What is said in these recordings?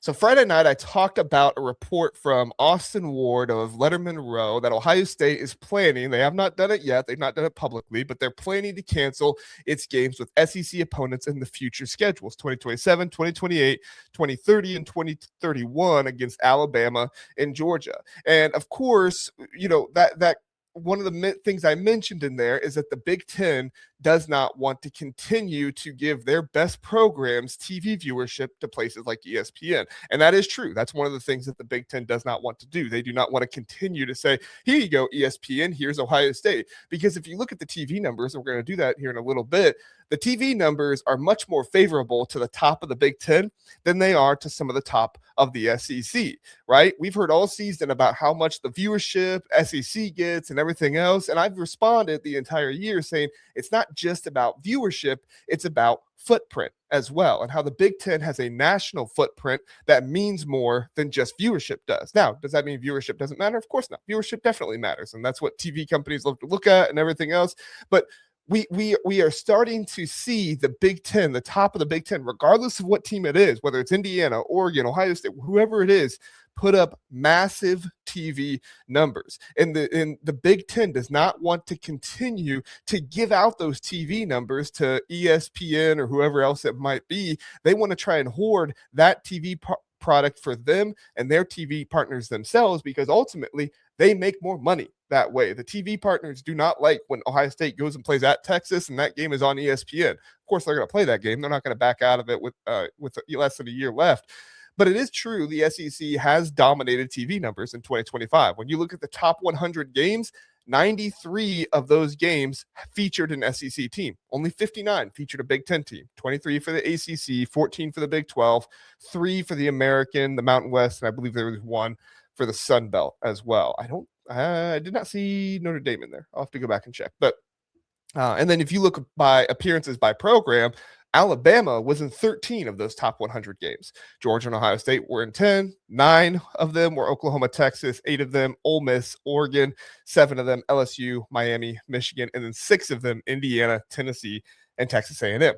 So Friday night, I talked about a report from Austin Ward of Letterman Row that Ohio State is planning. They have not done it yet. They've not done it publicly, but they're planning to cancel its games with SEC opponents in the future schedules, 2027, 2028, 2030, and 2031 against Alabama and Georgia. And of course, that one of the things I mentioned in there is that the Big Ten does not want to continue to give their best programs TV viewership to places like ESPN. And that is true. That's one of the things that the Big Ten does not want to do. They do not want to continue to say, here you go, ESPN, here's Ohio State. Because if you look at the TV numbers, and we're going to do that here in a little bit, the TV numbers are much more favorable to the top of the Big Ten than they are to some of the top of the SEC, right? We've heard all season about how much the viewership SEC gets and everything else. And I've responded the entire year saying it's not just about viewership, it's about footprint as well, and how the Big Ten has a national footprint that means more than just viewership does. Now, does that mean viewership doesn't matter? Of course not. Viewership definitely matters, and that's what TV companies love to look at and everything else. But we are starting to see the Big Ten, the top of the Big Ten, regardless of what team it is, whether it's Indiana, Oregon, Ohio State, whoever it is, put up massive TV numbers. And the Big Ten does not want to continue to give out those TV numbers to ESPN or whoever else it might be. They want to try and hoard that TV product for them and their TV partners themselves, because ultimately they make more money that way. The TV partners do not like when Ohio State goes and plays at Texas and that game is on ESPN. Of course, they're going to play that game. They're not going to back out of it with less than a year left. But it is true the SEC has dominated TV numbers in 2025. When you look at the top 100 games, 93 of those games featured an SEC team. Only 59 featured a Big Ten team. 23 for the ACC, 14 for the Big 12, 3 for the American, the Mountain West, and I believe there was 1 for the Sun Belt as well. I did not see Notre Dame in there. I'll have to go back and check. But and then if you look by appearances by program, Alabama was in 13 of those top 100 games. Georgia and Ohio State were in 10. 9 of them were Oklahoma, Texas. 8 of them Ole Miss, Oregon. 7 of them LSU, Miami, Michigan. And then 6 of them Indiana, Tennessee, and Texas A&M.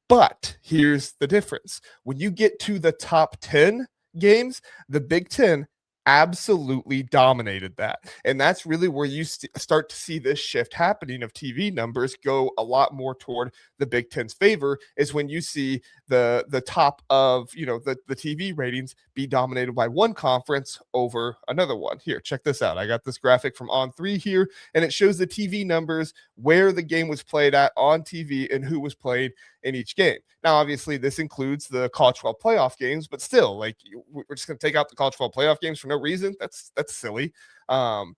But here's the difference. When you get to the top 10 games, the Big Ten absolutely dominated that. And that's really where you start to see this shift happening of TV numbers go a lot more toward the Big Ten's favor, is when you see the top of, the TV ratings be dominated by one conference over another one. Here, check this out. I got this graphic from On3 here, and it shows the TV numbers, where the game was played at on TV and who was played in each game. Now, obviously, this includes the College 12 playoff games, but still, we're just going to take out the College 12 playoff games for no reason. That's silly. The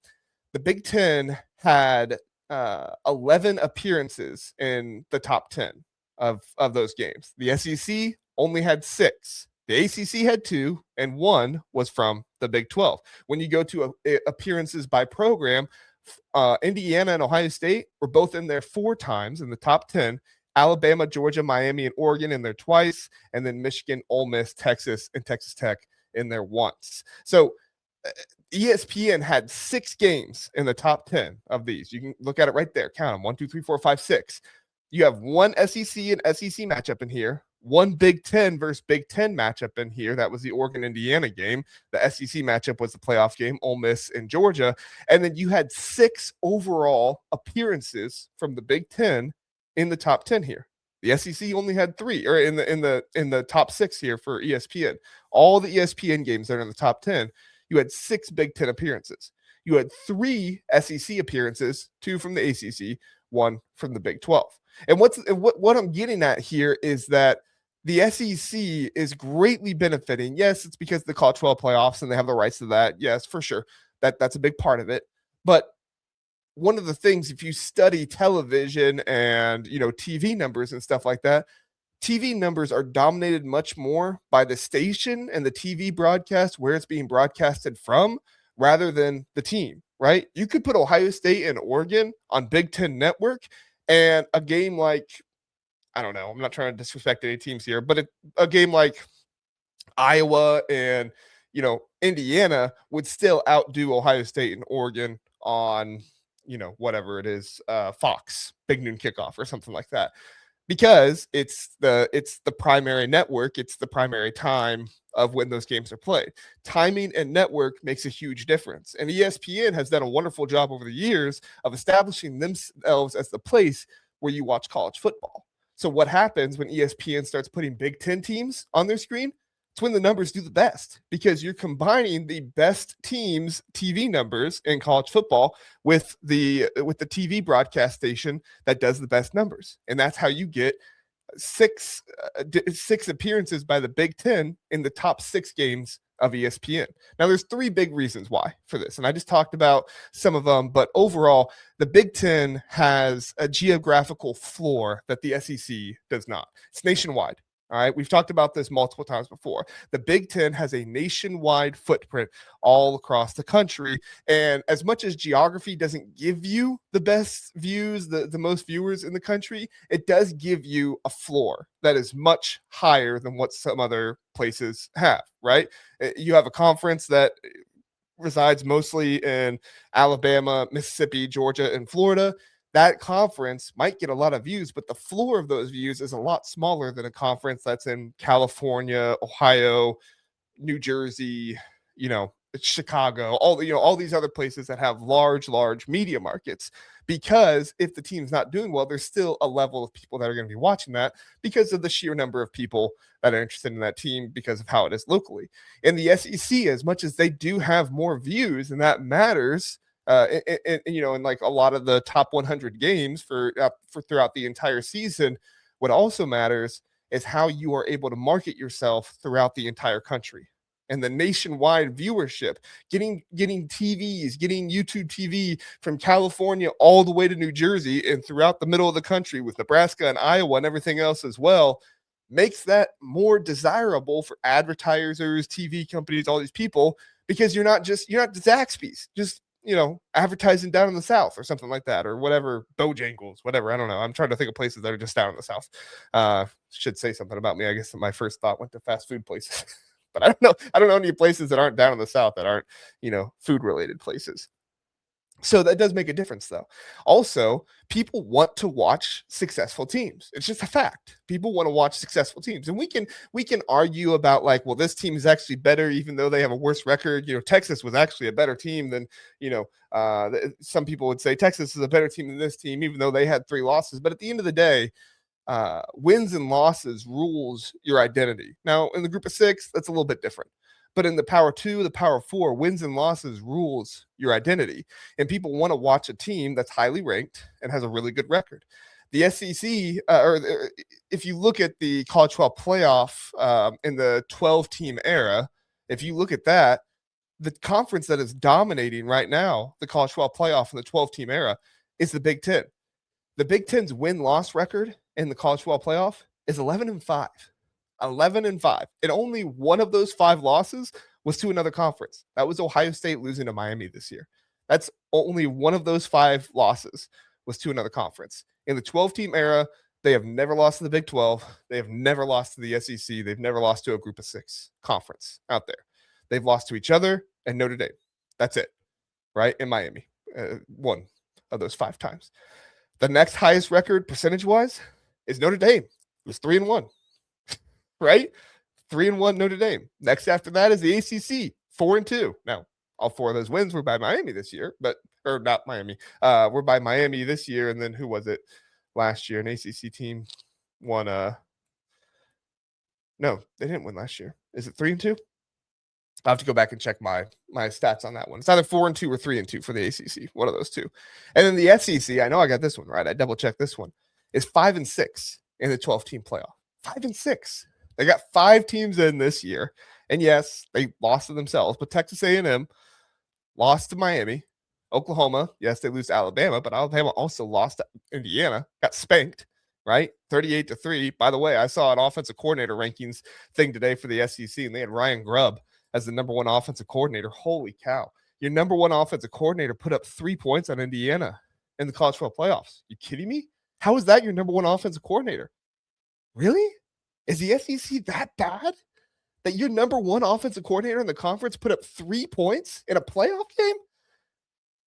Big Ten had 11 appearances in the top 10 of those games. The SEC only had 6. The ACC had 2, and 1 was from the Big 12. When you go to appearances by program, Indiana and Ohio State were both in there 4 times in the top 10. Alabama, Georgia, Miami, and Oregon in there twice, and then Michigan, Ole Miss, Texas, and Texas Tech in there once. So ESPN had 6 games in the top 10 of these. You can look at it right there. Count them. 1, 2, 3, 4, 5, 6. You have 1 SEC and SEC matchup in here, 1 Big Ten versus Big Ten matchup in here. That was the Oregon-Indiana game. The SEC matchup was the playoff game, Ole Miss and Georgia. And then you had 6 overall appearances from the Big Ten in the top 10 here. The SEC only had 3, or in the top 6 here for ESPN. All the ESPN games that are in the top 10, you had 6 Big Ten appearances. You had 3 SEC appearances, 2 from the ACC, 1 from the Big 12. And what I'm getting at here is that the SEC is greatly benefiting. Yes, it's because of the College 12 playoffs and they have the rights to that. Yes, for sure. That's a big part of it. But one of the things, if you study television and, TV numbers and stuff like that, TV numbers are dominated much more by the station and the TV broadcast, where it's being broadcasted from, rather than the team, right? You could put Ohio State and Oregon on Big Ten Network, and a game like, I don't know, I'm not trying to disrespect any teams here, but a game like Iowa and, Indiana would still outdo Ohio State and Oregon on, whatever it is, Fox, Big Noon Kickoff or something like that. because it's the primary network, it's the primary time of when those games are played. Timing and network makes a huge difference. And ESPN has done a wonderful job over the years of establishing themselves as the place where you watch college football. So what happens when ESPN starts putting Big Ten teams on their screen? It's when the numbers do the best, because you're combining the best teams' TV numbers in college football with the TV broadcast station that does the best numbers, and that's how you get six appearances by the Big Ten in the top 6 games of ESPN. Now, there's 3 big reasons why for this, and I just talked about some of them, but overall, the Big Ten has a geographical floor that the SEC does not. It's nationwide. All right, we've talked about this multiple times before. The Big Ten has a nationwide footprint all across the country. And as much as geography doesn't give you the best views, the most viewers in the country, it does give you a floor that is much higher than what some other places have, right? You have a conference that resides mostly in Alabama, Mississippi, Georgia, and Florida. That conference might get a lot of views, but the floor of those views is a lot smaller than a conference that's in California, Ohio, New Jersey, Chicago, all these other places that have large media markets. Because if the team's not doing well, there's still a level of people that are going to be watching that because of the sheer number of people that are interested in that team because of how it is locally. And the SEC, as much as they do have more views, and that matters, in like a lot of the top 100 games for throughout the entire season, what also matters is how you are able to market yourself throughout the entire country. And the nationwide viewership, getting TVs, getting YouTube TV from California all the way to New Jersey and throughout the middle of the country with Nebraska and Iowa and everything else as well, makes that more desirable for advertisers, TV companies, all these people, because you're not Zaxby's, just advertising down in the South or something like that, or whatever, Bojangles, whatever. I don't know. I'm trying to think of places that are just down in the South. Should say something about me. I guess my first thought went to fast food places, but I don't know any places that aren't down in the South that aren't, food related places. So that does make a difference, though. Also, people want to watch successful teams. It's just a fact. People want to watch successful teams, and we can argue about like, well, this team is actually better, even though they have a worse record. Texas was actually a better team than some people would say Texas is a better team than this team, even though they had 3 losses. But at the end of the day, wins and losses rules your identity. Now, in the group of 6, that's a little bit different. But in the Power 2, the Power 4, wins and losses rules your identity. And people want to watch a team that's highly ranked and has a really good record. The SEC, if you look at the College 12 playoff in the 12-team era, if you look at that, the conference that is dominating right now, the College 12 playoff in the 12-team era, is the Big Ten. The Big Ten's win-loss record in the College 12 playoff is 11-5. 11-5. And only one of those 5 losses was to another conference. That was Ohio State losing to Miami this year. That's only one of those 5 losses was to another conference. In the 12-team era, they have never lost to the Big 12. They have never lost to the SEC. They've never lost to a group of 6 conference out there. They've lost to each other and Notre Dame. That's it, right? In Miami, one of those 5 times. The next highest record percentage-wise is Notre Dame. It was 3-1. Right? 3-1 Notre Dame. Next after that is the ACC, 4-2. Now, all 4 of those wins were by Miami this year, or not Miami. Were by Miami this year, and then who was it last year? An ACC team won. No, they didn't win last year. Is it 3-2? I have to go back and check my stats on that one. It's either 4-2 or 3-2 for the ACC. One of those 2. And then the SEC, I know I got this one right. I double checked this one. Is 5-6 in the 12-team playoff. 5-6. They got 5 teams in this year, and yes, they lost to themselves. But Texas A&M lost to Miami. Oklahoma, yes, they lose to Alabama, but Alabama also lost to Indiana. Got spanked, right? 38-3. By the way, I saw an offensive coordinator rankings thing today for the SEC, and they had Ryan Grubb as the number 1 offensive coordinator. Holy cow! Your number 1 offensive coordinator put up 3 points on Indiana in the College 12 playoffs. You kidding me? How is that your number 1 offensive coordinator? Really? Is the SEC that bad that your number 1 offensive coordinator in the conference put up 3 points in a playoff game?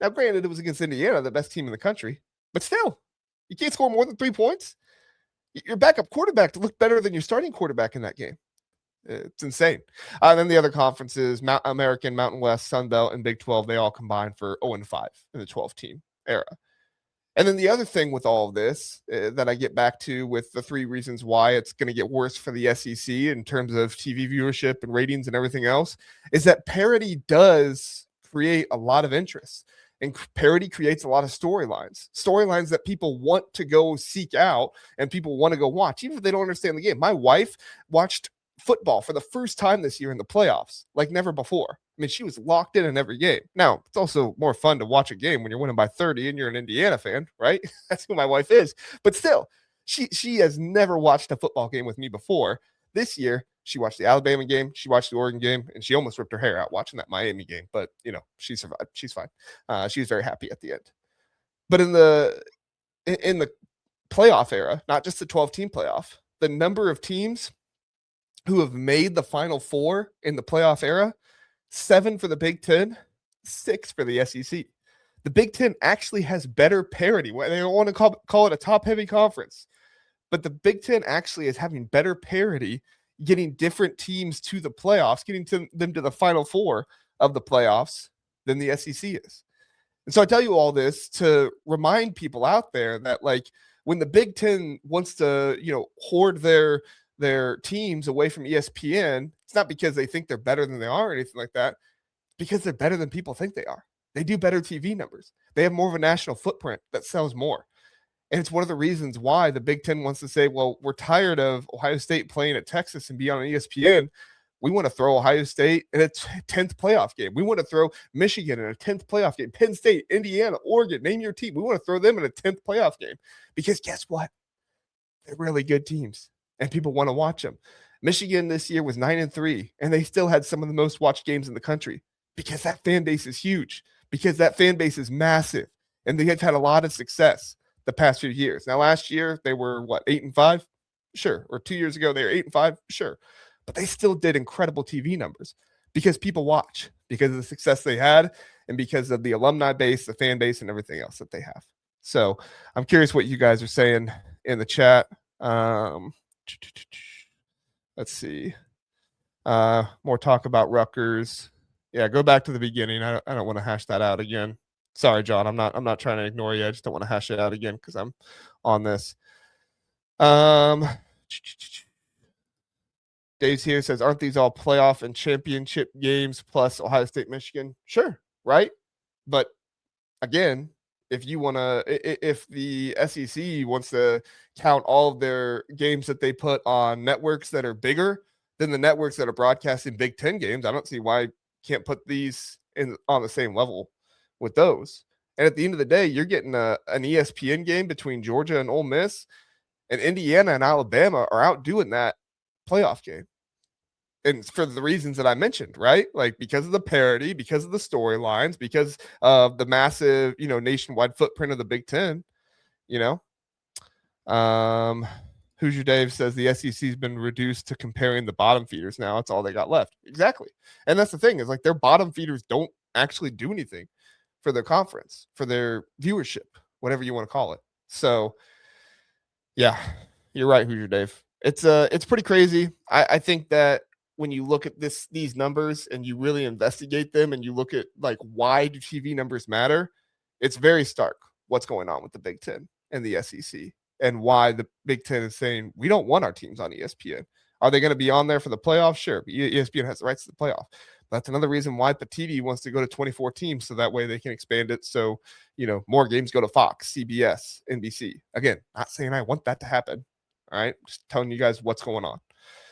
Now, granted, it was against Indiana, the best team in the country, but still, you can't score more than 3 points. your backup quarterback to look better than your starting quarterback in that game. It's insane. And then the other conferences, American, Mountain West, Sun Belt, and Big 12, they all combined for 0-5 in the 12-team era. And then the other thing with all of this that I get back to with the three reasons why it's going to get worse for the SEC in terms of TV viewership and ratings and everything else is that parity does create a lot of interest. And parity creates a lot of storylines that people want to go seek out and people want to go watch, even if they don't understand the game. My wife watched football for the first time this year in the playoffs, like never before. I mean, she was locked in every game. Now, it's also more fun to watch a game when you're winning by 30 and you're an Indiana fan, right? That's who my wife is. But still, she has never watched a football game with me before. This year, she watched the Alabama game, she watched the Oregon game, and she almost ripped her hair out watching that Miami game. But, she survived. She's fine. She was very happy at the end. But in the playoff era, not just the 12-team playoff, the number of teams who have made the Final Four in the playoff era, 7 for the Big Ten, 6 for the SEC. The Big Ten actually has better parity. They don't want to call it a top-heavy conference, but the Big Ten actually is having better parity, getting different teams to the playoffs, getting them to the Final Four of the playoffs than the SEC is. And so I tell you all this to remind people out there that, like, when the Big Ten wants to, hoard their teams away from ESPN, it's not because they think they're better than they are or anything like that, because they're better than people think they are. They do better TV numbers. They have more of a national footprint that sells more. And it's one of the reasons why the Big Ten wants to say, well, we're tired of Ohio State playing at Texas and being on ESPN. We want to throw Ohio State in a 10th playoff game. We want to throw Michigan in a 10th playoff game. Penn State, Indiana, Oregon, name your team. We want to throw them in a 10th playoff game because guess what? They're really good teams. And people want to watch them. Michigan this year was 9-3, and they still had some of the most watched games in the country because that fan base is huge, because that fan base is massive, and they have had a lot of success the past few years. Now, last year, they were, 8-5? Sure. Or 2 years ago, they were 8-5? Sure. But they still did incredible TV numbers because people watch, because of the success they had, and because of the alumni base, the fan base, and everything else that they have. So I'm curious what you guys are saying in the chat. Let's see. More talk about Rutgers. Yeah, go back to the beginning. I don't want to hash that out again. Sorry, John. I'm not trying to ignore you. I just don't want to hash it out again because I'm on this. Dave's here, says, aren't these all playoff and championship games plus Ohio State, Michigan? Sure, right? But again, if the SEC wants to count all of their games that they put on networks that are bigger than the networks that are broadcasting Big Ten games, I don't see why you can't put these on the same level with those. And at the end of the day, you're getting an ESPN game between Georgia and Ole Miss, and Indiana and Alabama are out doing that playoff game. And for the reasons that I mentioned, right? Like because of the parity, because of the storylines, because of the massive, nationwide footprint of the Big Ten, Hoosier Dave says the SEC's been reduced to comparing the bottom feeders now. That's all they got left. Exactly. And that's the thing is like their bottom feeders don't actually do anything for their conference, for their viewership, whatever you want to call it. So yeah, you're right, Hoosier Dave. It's pretty crazy. I think that when you look at these numbers and you really investigate them and you look at like why do TV numbers matter, it's very stark what's going on with the Big Ten and the SEC and why the Big Ten is saying we don't want our teams on ESPN. Are they going to be on there for the playoffs? Sure. ESPN has the rights to the playoff. That's another reason why Petiti wants to go to 24 teams so that way they can expand it. So, more games go to Fox, CBS, NBC. Again, not saying I want that to happen. All right. Just telling you guys what's going on.